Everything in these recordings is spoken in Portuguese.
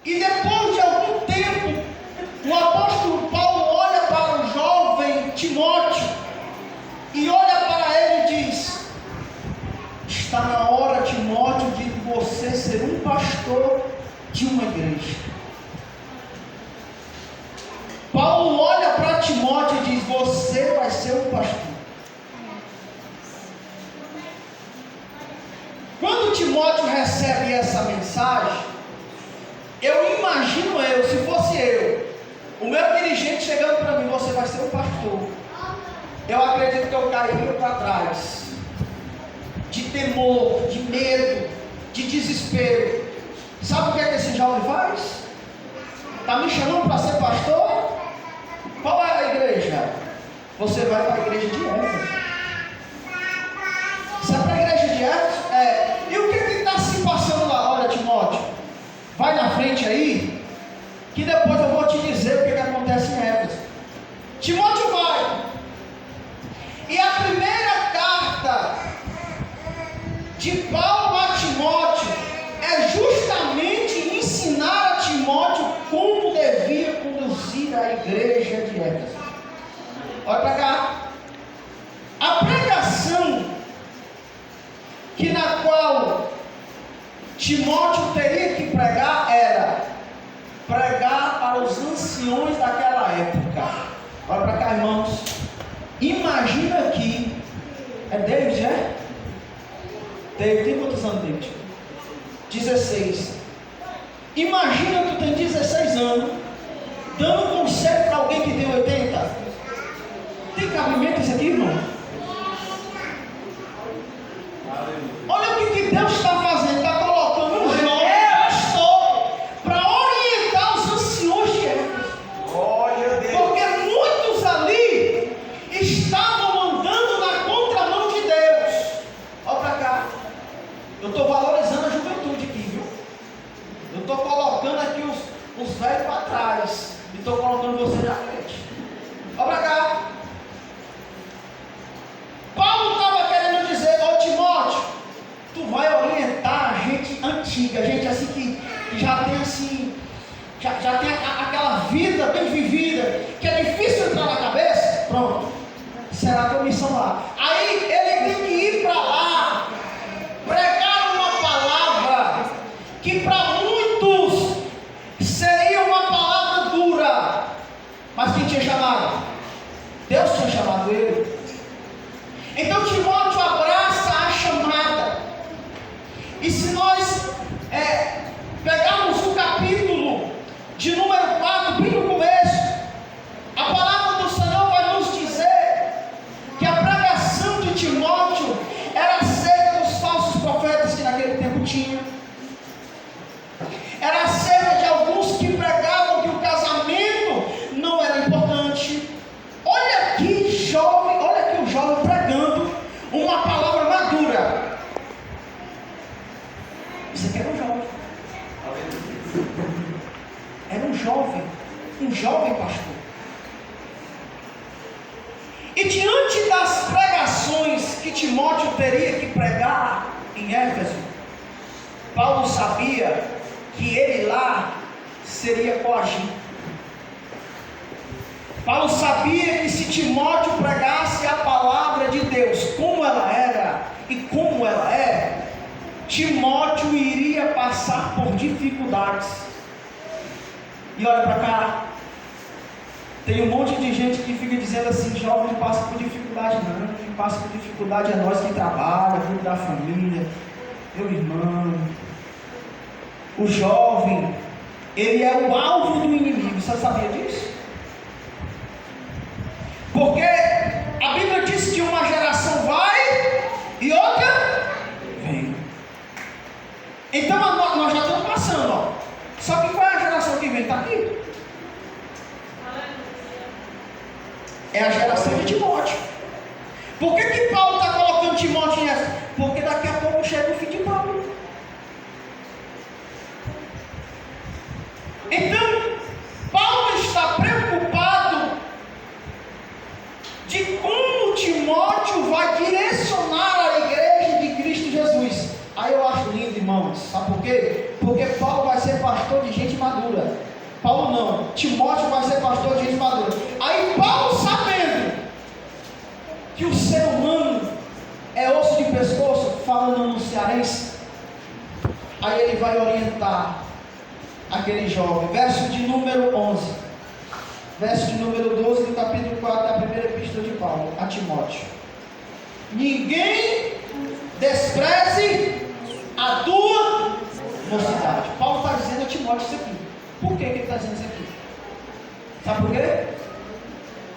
E depois de algum tempo, o apóstolo Paulo olha para o jovem Timóteo e olha para ele e diz: está na hora, Timóteo, de você ser um pastor de uma igreja. Paulo olha para Timóteo e diz: você vai ser um pastor. Quando Timóteo recebe essa mensagem, eu imagino se fosse o meu dirigente chegando para mim: você vai ser um pastor. Eu acredito que eu cairia para trás, de temor, de medo, de desespero. Sabe o que esse jovem faz? Está me chamando para ser pastor? Qual é a igreja? Você vai para a igreja de Éfeso. Você é para a igreja de Éfeso? E o que está se passando lá? Olha, Timóteo, vai na frente aí, que depois eu vou te dizer o que acontece em Éfeso. Timóteo vai. E a primeira carta de Paulo a Timóteo é justamente ensinar a Timóteo como devia conduzir a igreja de Éfeso. Olha para cá. A pregação na qual Timóteo teria que pregar era pregar para os anciões daquela época. Olha para cá, irmãos. Imagina aqui. É David, é? David, tem quantos anos, David? 16. Imagina que tu tem 16 anos, dando conselho para alguém que tem 80. Tem cabimento isso aqui, irmão? Olha o que Deus está fazendo. Está colocando um jovem pastor para orientar os anciões de Éfeso. Porque muitos ali estavam andando na contramão de Deus. Olha para cá. Eu estou valorizando a juventude aqui, viu? Eu estou colocando aqui os velhos para trás e estou colocando você na frente. Olha para cá. Paulo estava querendo dizer: ô Timóteo, tu vai orientar gente antiga, gente assim que já tem assim, já tem aquela vida bem vivida, que é difícil entrar na cabeça. Pronto, será a tua missão lá. Aí ele tem que ir para lá, pregar uma palavra que para muitos seria uma palavra dura. Mas quem tinha chamado? Deus tinha chamado ele. Então Timóteo abraça a chamada. E se nós pegarmos o capítulo de número 4, bem no começo, a palavra do Senhor vai nos dizer que a pregação de Timóteo era acerca dos falsos profetas que naquele tempo tinha. Era acerca de alguns que pregavam que o casamento não era importante. Olha aqui, jovem, olha aqui o jovem pregando uma palavra madura. Isso aqui era um jovem. Era um jovem pastor. E diante das pregações que Timóteo teria que pregar em Éfeso, Paulo sabia que ele lá seria coagido. Paulo sabia que se Timóteo pregasse a palavra de Deus como ela era e como ela é, Timóteo iria passar por dificuldades. E olha para cá, tem um monte de gente que fica dizendo assim: jovem não passa por dificuldade não, quem passa por dificuldade é nós que trabalhamos, cuida da família, meu irmão. O jovem, ele é o alvo do inimigo, você sabia disso? Porque a Bíblia diz que uma geração vai e outra vem. Então nós já estamos passando, ó. Só que qual é a geração que vem? Está aqui. É a geração de Timóteo. Por que Paulo está colocando Timóteo nessa? Porque daqui a pouco chega o fim de Paulo. Então, Paulo está preocupado de como Timóteo vai direcionar a igreja de Cristo Jesus. Aí eu acho lindo, irmãos. Sabe por quê? Porque Paulo vai ser pastor de gente madura. Paulo não, Timóteo vai ser pastor de gente madura. Aí Paulo, sabendo que o ser humano é osso de pescoço, falando no cearense, aí ele vai orientar aquele jovem. Verso de número 11, verso de número 12 do capítulo 4 da primeira epístola de Paulo a Timóteo: ninguém despreze a tua mocidade. Paulo está dizendo a Timóteo isso aqui. Por que ele está dizendo isso aqui? Sabe por quê?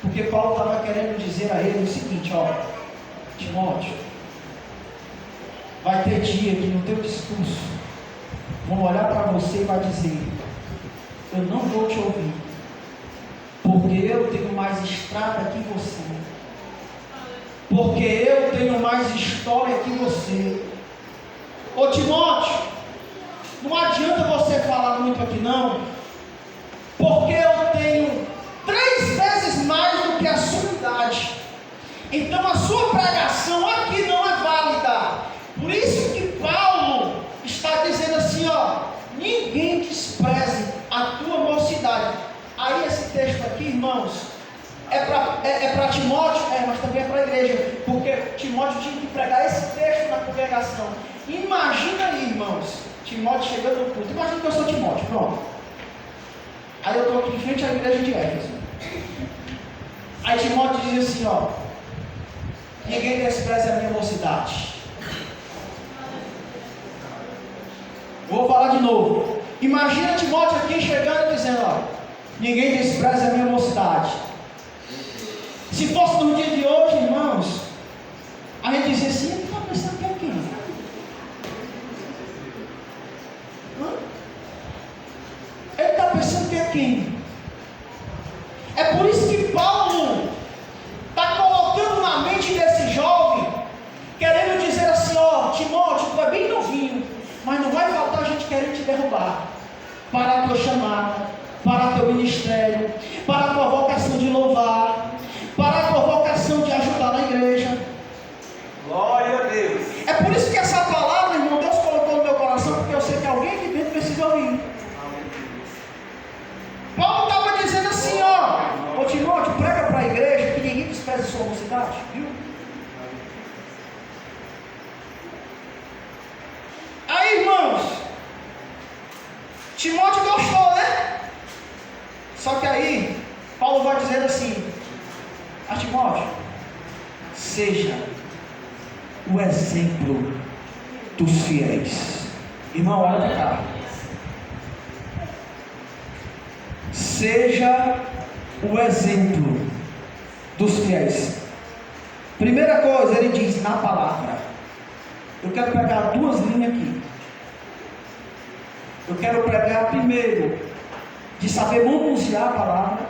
Porque Paulo estava querendo dizer a ele o seguinte: ó, Timóteo, vai ter dia que no teu discurso vão olhar para você e vai dizer: eu não vou te ouvir, porque eu tenho mais estrada que você, porque eu tenho mais história que você. Ô Timóteo, não adianta você falar muito aqui não, porque eu tenho 3 vezes mais do que a sua idade. Então a sua pregação aqui não é válida. Por isso que Paulo está dizendo assim, ó: ninguém despreze a tua mocidade. Aí esse texto aqui, irmãos, é para Timóteo, mas também é para a igreja, porque Timóteo tinha que pregar esse texto na congregação. Imagina aí, irmãos, Timóteo chegando no culto. Imagina que eu sou Timóteo, pronto. Aí eu estou aqui em frente à igreja de Éfeso. Aí Timóteo diz assim, ó: ninguém despreze a minha mocidade. Vou falar de novo. Imagina Timóteo aqui chegando e dizendo, ó: ninguém despreze a minha mocidade. Se fosse no dia de hoje, irmãos, a gente dizia assim: ele está pensando que é quem? Ele está pensando que é quem? É por isso que Paulo está colocando na mente desse jovem, querendo dizer assim, ó: Timóteo, tu é bem novinho, mas não vai faltar gente querendo te derrubar, para a tua chamada, para o teu ministério, para a tua vocação de louvar, para a tua vocação de ajudar na igreja. Glória a Deus. É por isso que essa palavra, irmão, Deus colocou no meu coração, porque eu sei que alguém aqui dentro precisa ouvir. Paulo estava dizendo assim, ó: ô Timóteo, prega para a igreja que ninguém despreze a sua mocidade, viu? Aí, irmãos, Timóteo gostou, né? Só que aí, Paulo vai dizendo assim a Timóteo: seja o exemplo dos fiéis. Irmão, olha para cá. Seja o exemplo dos fiéis. Primeira coisa, ele diz na palavra. Eu quero pegar 2 linhas aqui. Eu quero pregar primeiro de saber manusear a palavra,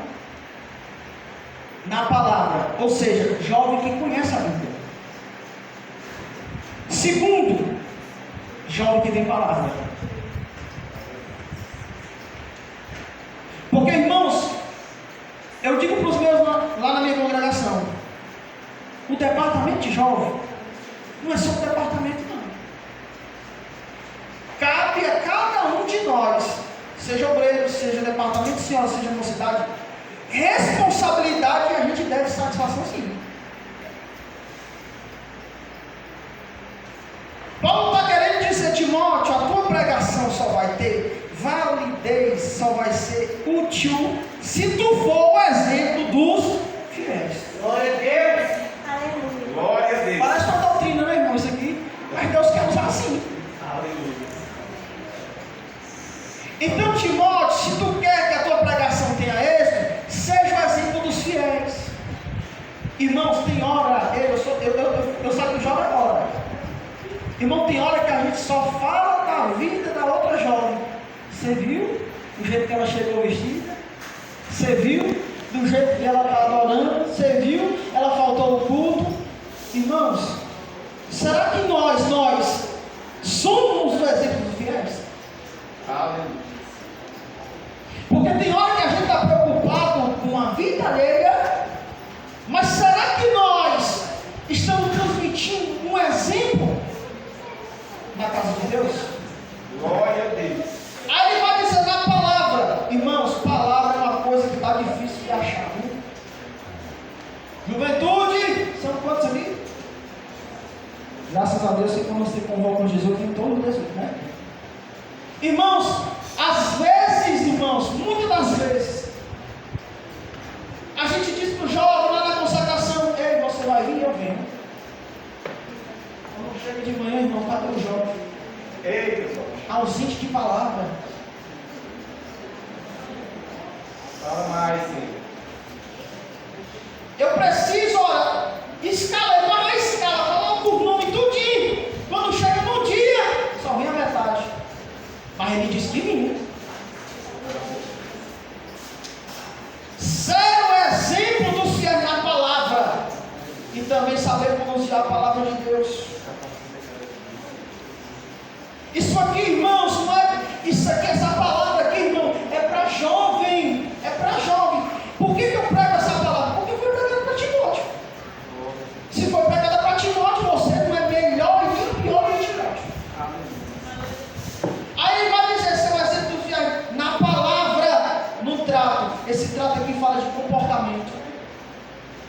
na palavra, ou seja, jovem que conhece a Bíblia. Segundo, jovem que tem palavra. Porque, irmãos, eu digo para os meus lá na minha congregação: o departamento de jovem não é só um departamento, não. Cabe a cada um de nós, seja obreiro, seja departamento de senhora, seja mocidade, responsabilidade, que a gente deve satisfação sim. Paulo está querendo dizer: Timóteo, a tua pregação só vai ter validez, só vai ser útil se tu for o exemplo dos fiéis. Glória a Deus. Aleluia. Glória a Deus. Parece uma doutrina, né, irmão, isso aqui? Mas Deus quer usar assim. Aleluia. Então, Timóteo, se tu quer que a tua pregação tenha êxito, seja o exemplo dos fiéis. Irmãos, tem hora, eu saio do jovem agora. Irmão, tem hora que a gente só fala da vida da outra jovem. Você viu do jeito que ela chegou vestida? Você viu do jeito que ela está adorando? Você viu? Ela faltou o culto. Irmãos, será que nós somos o exemplo dos fiéis? Aleluia. Porque tem hora que a gente está preocupado com a vida alheia, mas será que nós estamos transmitindo um exemplo na casa de Deus? Glória a Deus. Aí ele vai dizer na palavra. Deus que quando você convoca Jesus, tem todo Jesus, né? Irmãos, às vezes, irmãos, muitas das vezes, a gente diz para o jovem lá na consagração: ei, você vai vir, eu venho. Quando chega de manhã, irmão, cadê o jovem? Ei, pessoal. Ausente de palavra. Fala mais, Senhor. Eu preciso, olha, levar a escala, coloca o nome tudinho. Quando chega no dia, só vem a metade. Mas ele diz que vinha. Ser o exemplo dos fiéis na palavra. E também saber pronunciar a palavra de Deus. Isso aqui, irmãos, não é. Isso aqui, essa palavra aqui, irmão, é para jovem. É para jovem. Por que eu prego essa palavra? Porque foi pregada para Timóteo. Se foi pregada para Timóteo, você não é melhor e nem pior que Timóteo. Aí ele vai dizer: seu exemplo dos fiéis na palavra, no trato. Esse trato aqui fala de comportamento.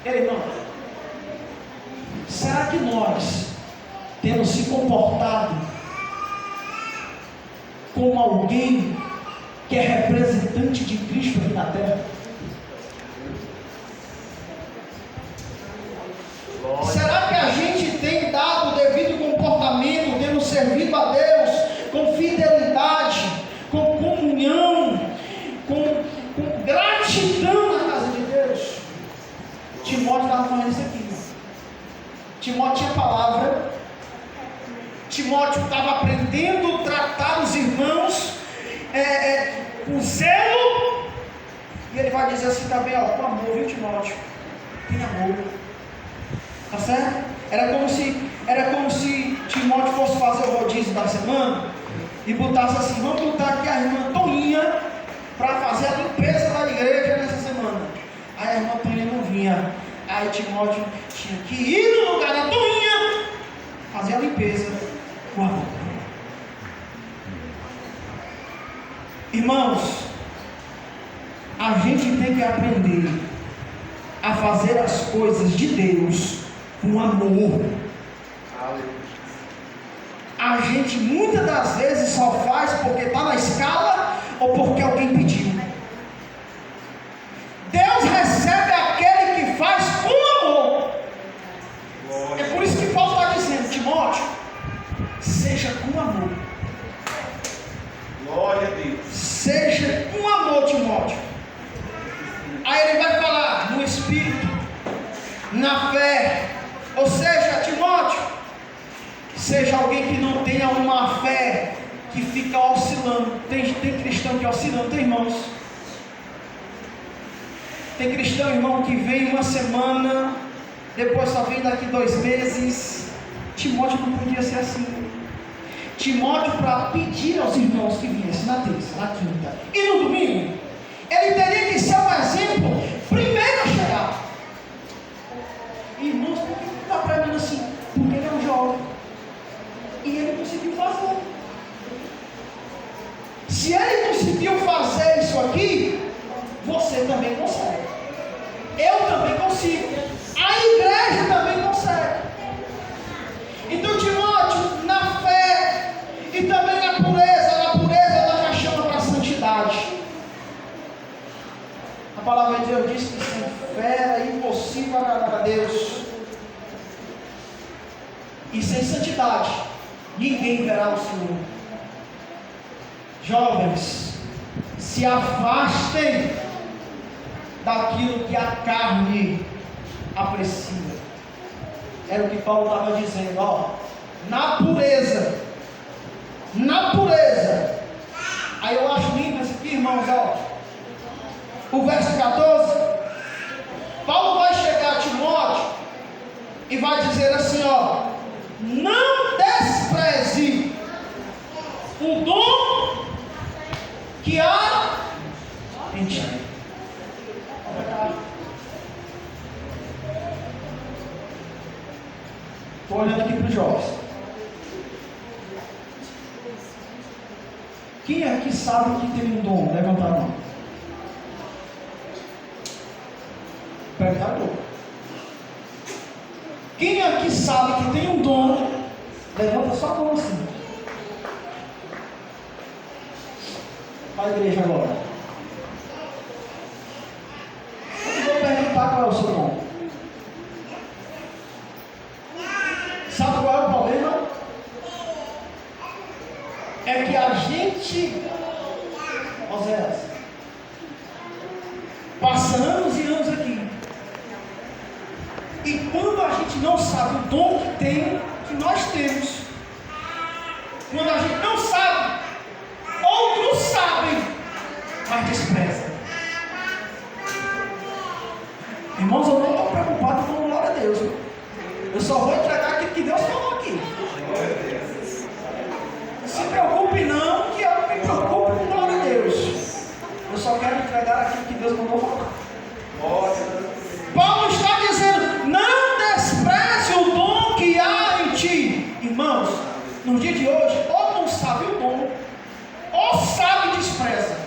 Ei, irmão, será que nós temos se comportado como alguém que é representante de Cristo aqui na terra? Será que a gente tem dado o devido comportamento, tendo servido a Deus com fidelidade, com comunhão, com gratidão na casa de Deus? Timóteo estava falando isso aqui, irmão. Timóteo tinha palavra. Timóteo estava aprendendo a tratar os irmãos com zelo. E ele vai dizer assim também, ó, com amor, viu, Timóteo? Tem amor. Tá certo? Era como se Timóteo fosse fazer o rodízio da semana e botasse assim: vamos botar aqui a irmã Toninha para fazer a limpeza da igreja nessa semana. Aí a irmã Toninha não vinha. Aí Timóteo tinha que ir no lugar da Toninha fazer a limpeza com amor. Irmãos, a gente tem que aprender a fazer as coisas de Deus com amor. A gente muitas das vezes só faz porque está na escala ou porque alguém pediu. Deus recebe aquele que faz com amor. É por isso que Paulo está dizendo: Timóteo, seja com amor. Glória a Deus. Seja com amor, Timóteo. Aí ele vai falar no Espírito, na fé. Ou seja, Timóteo, seja alguém que não tenha uma fé que fica oscilando. Tem cristão que oscila, tem, irmãos? Tem cristão, irmão, que vem uma semana, depois só vem daqui 2 meses. Timóteo não podia ser assim. Timóteo, para pedir aos irmãos que viessem na terça, na quinta e no domingo, ele teria que ser um exemplo primeiro a chegar. Irmãos, por que ele está pregando assim? Porque ele é um jovem e ele conseguiu fazer. Se ele conseguiu fazer isso aqui, você também consegue. Eu também consigo. A igreja também consegue. Então, Timóteo, na fé e também na pureza ela já chama para a santidade. A palavra de Deus diz que sem fé é impossível agradar a Deus. E sem santidade, ninguém verá o Senhor. Jovens, se afastem daquilo que a carne aprecia. Era o que Paulo estava dizendo, ó. Na pureza. Aí eu acho lindo isso aqui, irmãos, ó. O verso 14. Paulo vai chegar a Timóteo e vai dizer assim, ó: não despreze o dom que há em ti. Estou olhando aqui para os jovens. Quem aqui sabe que tem um dom? Levanta a mão. Pregador. Quem aqui sabe que tem um dom Levanta só a mão assim. Para a igreja agora. Eu vou perguntar qual é o seu dom. Sabe qual é o problema? É que a gente, Oséias, passa anos e anos aqui. E quando a gente não sabe o dom que tem, que nós temos, quando a gente não sabe, outros sabem, mas desprezam. Irmãos, eu não estou preocupado com glória a Deus. Eu só vou entregar aquilo que Deus falou aqui. Não se preocupe não, que eu não me preocupo com glória a Deus. Eu só quero entregar aquilo que Deus mandou falar. Paulo está dizendo, não despreze o dom que há em ti. Irmãos, no dia de hoje, ou não sabe o dom, ou sabe e despreza.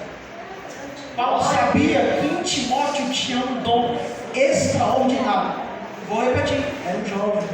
Paulo sabia que em Timóteo tinha um dom extraordinário. Vou repetir, era um jovem.